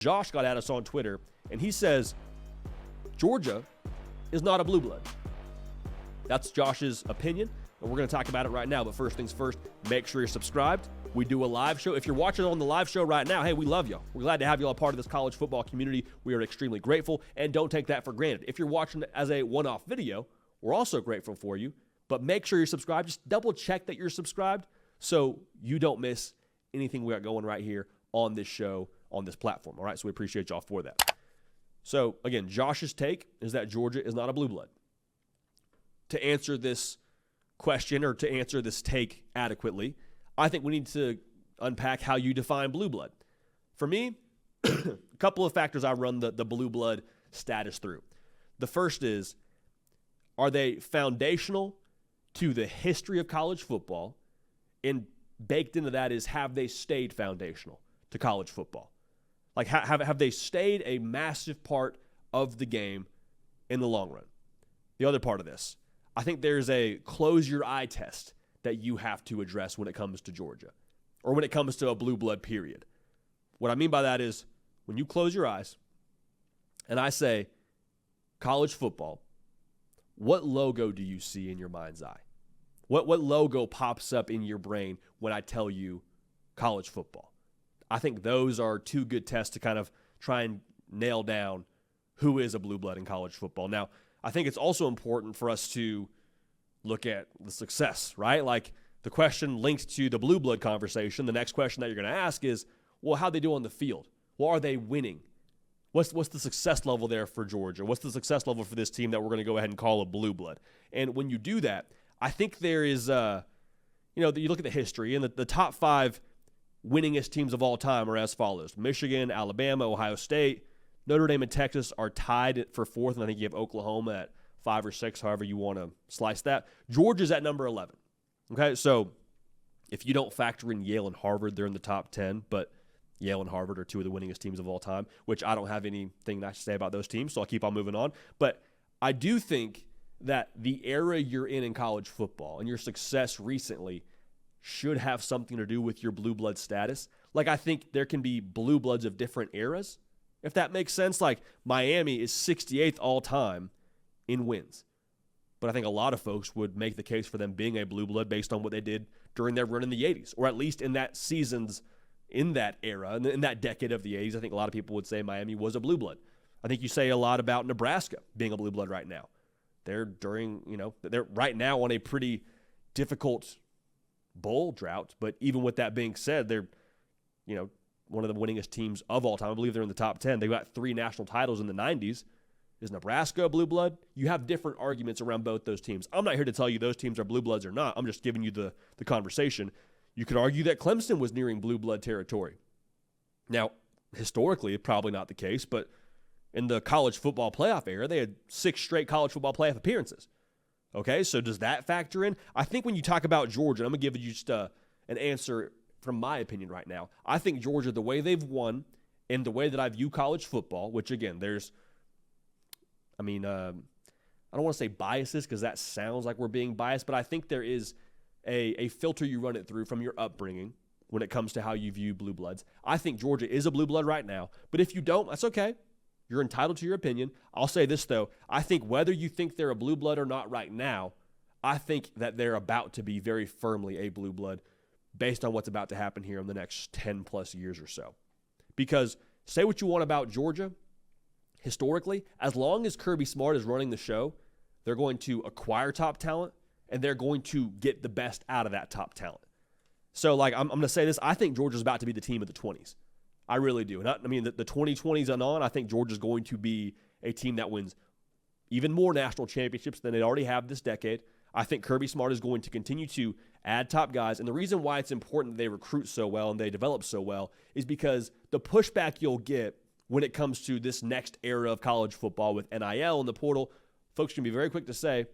Josh got at us on Twitter, and he says Georgia is not a blue blood. That's Josh's opinion, and we're going to talk about it right now. But first things first, make sure you're subscribed. We do a live show. If you're watching on the live show right now, hey, we love y'all. We're glad to have y'all a part of this college football community. We are extremely grateful, and don't take that for granted. If you're watching as a one-off video, we're also grateful for you, but make sure you're subscribed. Just double check that you're subscribed so you don't miss anything we got going right here on this show, on this platform. All right, so we appreciate y'all for that. So, again, Josh's take is that Georgia is not a blue blood. To answer this question or to answer this take adequately, I think we need to unpack how you define blue blood. For me, a couple of factors I run the blue blood status through. The first is, are they foundational to the history of college football? And baked into that is, have they stayed foundational to college football? Like, have they stayed a massive part of the game in the long run? The other part of this, I think there's a close your eye test that you have to address when it comes to Georgia, or when it comes to a blue blood period. What I mean by that is, when you close your eyes and I say college football, what logo do you see in your mind's eye? What logo pops up in your brain when I tell you college football? I think those are two good tests to kind of try and nail down who is a blue blood in college football. Now, I think it's also important for us to look at the success, right? Like, the question linked to the blue blood conversation, the next question that you're going to ask is, well, how'd they do on the field? Well, are they winning? What's the success level there for Georgia? What's the success level for this team that we're going to go ahead and call a blue blood? And when you do that, I think there is, you look at the history, and the top five winningest teams of all time are as follows: Michigan, Alabama, Ohio State, Notre Dame, and Texas are tied for fourth, and I think you have Oklahoma at 5 or 6, however you want to slice that. Georgia's at number 11. Okay, so if you don't factor in Yale and Harvard, they're in the top 10, but Yale and Harvard are two of the winningest teams of all time, which I don't have anything nice to say about those teams, so I'll keep on moving on. But I do think that the era you're in college football and your success recently should have something to do with your blue blood status. Like, I think there can be blue bloods of different eras, if that makes sense. Like, Miami is 68th all time in wins. But I think a lot of folks would make the case for them being a blue blood based on what they did during their run in the 80s, or at least in that seasons, in that era, in that decade of the 80s. I think a lot of people would say Miami was a blue blood. I think you say a lot about Nebraska being a blue blood right now. They're right now on a pretty difficult bowl drought, but even with that being said, they're, one of the winningest teams of all time. I believe they're in the top 10. They got 3 national titles in the 90s. Is Nebraska a blue blood? You have different arguments around both those teams. I'm not here to tell you those teams are blue bloods or not. I'm just giving you the conversation. You could argue that Clemson was nearing blue blood territory. Now, historically, probably not the case, but in the college football playoff era, they had 6 straight college football playoff appearances. Okay, so does that factor in? I think when you talk about Georgia, I'm going to give you just an answer from my opinion right now. I think Georgia, the way they've won and the way that I view college football, which again, I don't want to say biases because that sounds like we're being biased, but I think there is a filter you run it through from your upbringing when it comes to how you view blue bloods. I think Georgia is a blue blood right now, but if you don't, that's okay. You're entitled to your opinion. I'll say this, though. I think whether you think they're a blue blood or not right now, I think that they're about to be very firmly a blue blood based on what's about to happen here in the next 10-plus years or so. Because say what you want about Georgia, historically, as long as Kirby Smart is running the show, they're going to acquire top talent, and they're going to get the best out of that top talent. So, I'm going to say this. I think Georgia's about to be the team of the 20s. I really do. The 2020s and on, I think Georgia's going to be a team that wins even more national championships than they already have this decade. I think Kirby Smart is going to continue to add top guys. And the reason why it's important that they recruit so well and they develop so well is because the pushback you'll get when it comes to this next era of college football with NIL and the portal, folks can be very quick to say,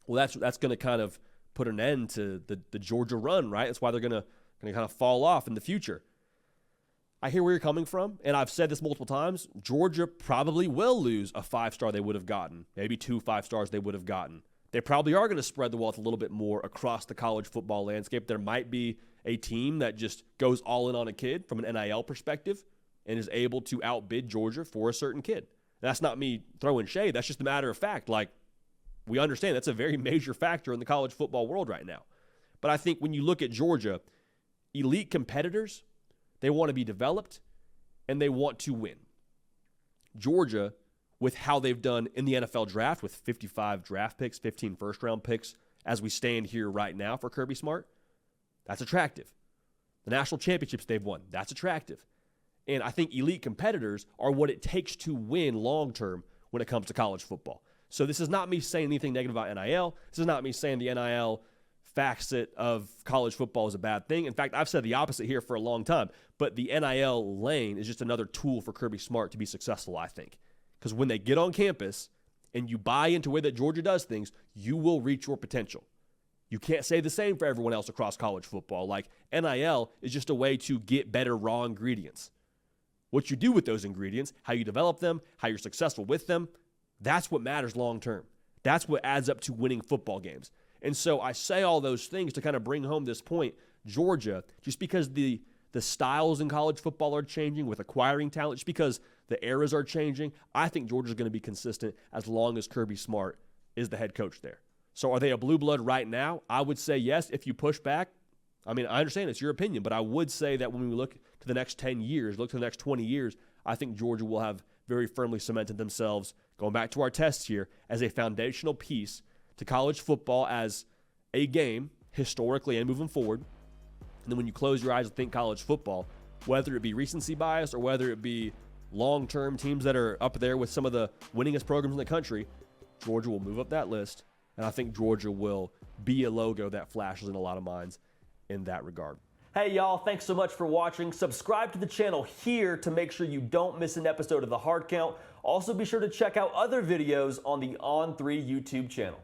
well, that's going to kind of put an end to the Georgia run, right? That's why they're going to kind of fall off in the future. I hear where you're coming from, and I've said this multiple times. Georgia probably will lose a 5-star they would have gotten, maybe 2 5-stars they would have gotten. They probably are going to spread the wealth a little bit more across the college football landscape. There might be a team that just goes all in on a kid from an NIL perspective. and is able to outbid Georgia for a certain kid. That's not me throwing shade. That's just a matter of fact. Like, we understand that's a very major factor in the college football world right now. But I think when you look at Georgia, elite competitors, they want to be developed and they want to win. Georgia, with how they've done in the NFL draft with 55 draft picks, 15 first-round picks, as we stand here right now for Kirby Smart, that's attractive. The national championships they've won, that's attractive. And I think elite competitors are what it takes to win long-term when it comes to college football. So this is not me saying anything negative about NIL. This is not me saying the NIL facet of college football is a bad thing. In fact, I've said the opposite here for a long time. But the NIL lane is just another tool for Kirby Smart to be successful, I think. Because when they get on campus and you buy into the way that Georgia does things, you will reach your potential. You can't say the same for everyone else across college football. Like, NIL is just a way to get better raw ingredients. What you do with those ingredients, how you develop them, how you're successful with them, that's what matters long term. That's what adds up to winning football games. And so I say all those things to kind of bring home this point. Georgia, just because the styles in college football are changing with acquiring talent, just because the eras are changing, I think Georgia's going to be consistent as long as Kirby Smart is the head coach there. So are they a blue blood right now? I would say yes. If you push back, I mean, I understand it's your opinion, but I would say that when we look to the next 10 years, look to the next 20 years, I think Georgia will have very firmly cemented themselves, going back to our tests here, as a foundational piece to college football as a game, historically and moving forward. And then when you close your eyes and think college football, whether it be recency bias or whether it be long-term teams that are up there with some of the winningest programs in the country, Georgia will move up that list. And I think Georgia will be a logo that flashes in a lot of minds in that regard. Hey, y'all, thanks so much for watching. Subscribe to the channel here to make sure you don't miss an episode of The Hard Count. Also, be sure to check out other videos on the On3 YouTube channel.